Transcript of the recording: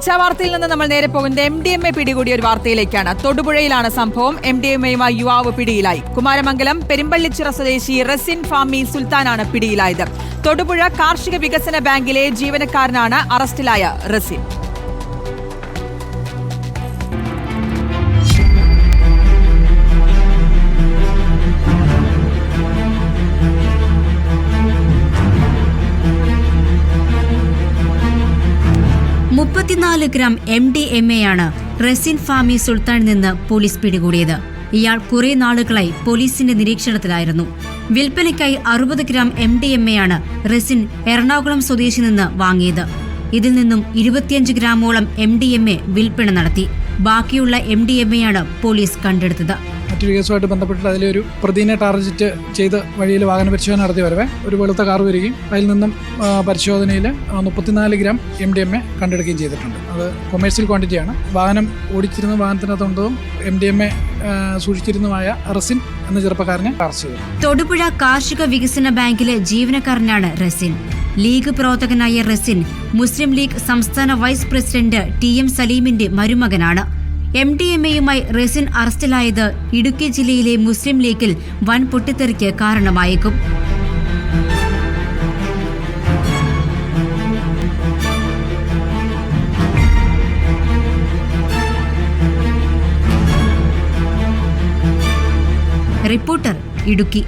ചർച്ചാ വാർത്തയിൽ നിന്ന് നമ്മൾ നേരെ പോകുന്നത് MDMA പിടികൂടിയ ഒരു വാർത്തയിലേക്കാണ്. തൊടുപുഴയിലാണ് സംഭവം. MDMAയുമായി യുവാവ് പിടിയിലായി. കുമാരമംഗലം പെരുമ്പള്ളിച്ചിറ സ്വദേശി റസിൻ ഫാമി സുൽത്താനാണ് പിടിയിലായത്. തൊടുപുഴ കാർഷിക വികസന ബാങ്കിലെ ജീവനക്കാരനാണ് അറസ്റ്റിലായ റസിൻ. ഗ്രാം MDMAയാണ് റസിൻ ഫാമി സുൽത്താനിൽ നിന്ന് പോലീസ് പിടികൂടിയത്. ഇയാൾ കുറെ നാളുകളായി പോലീസിന്റെ നിരീക്ഷണത്തിലായിരുന്നു. വിൽപ്പനയ്ക്കായി 60 ഗ്രാം MDMAയാണ് റസിൻ എറണാകുളം സ്വദേശിയിൽ നിന്ന് വാങ്ങിയത്. ഇതിൽ നിന്നും 25 ഗ്രാമോളം MDMA വിൽപ്പന നടത്തി. ബാക്കിയുള്ള MDMAയാണ് പോലീസ് കണ്ടെടുത്തത്. മറ്റൊരു കേസുമായിട്ട് ബന്ധപ്പെട്ടിട്ട് അതിലൊരു പ്രതിനെ ടാർഗറ്റ് ചെയ്ത് വഴിയിൽ വാഹന പരിശോധന നടത്തി വരവെ ഒരു വെളുത്ത കാർ വരികയും അതിൽ നിന്നും പരിശോധനയിൽ 34 ഗ്രാം MDMA കണ്ടെടുക്കുകയും ചെയ്തിട്ടുണ്ട്. അത് കൊമേഴ്സ്യൽ ക്വാണ്ടിറ്റിയാണ്. വാഹനം ഓടിച്ചിരുന്ന വാഹനത്തിനകത്തുണ്ടതും MDMA സൂക്ഷിച്ചിരുന്നതുമായ റസിൻ എന്ന ചെറുപ്പക്കാരനെ അറസ്റ്റ് ചെയ്തു. തൊടുപുഴ കാർഷിക വികസന ബാങ്കിലെ ജീവനക്കാരനാണ് റസിൻ. ലീഗ് പ്രവർത്തകനായ റസിൻ മുസ്ലിം ലീഗ് സംസ്ഥാന വൈസ് പ്രസിഡന്റ് TM സലീമിന്റെ മരുമകനാണ്. MDMAയുമായി റസിൻ അറസ്റ്റിലായത് ഇടുക്കി ജില്ലയിലെ മുസ്ലിം ലീഗിൽ വൻ പൊട്ടിത്തെറിക്ക് കാരണമായേക്കും. റിപ്പോർട്ടർ ഇടുക്കി.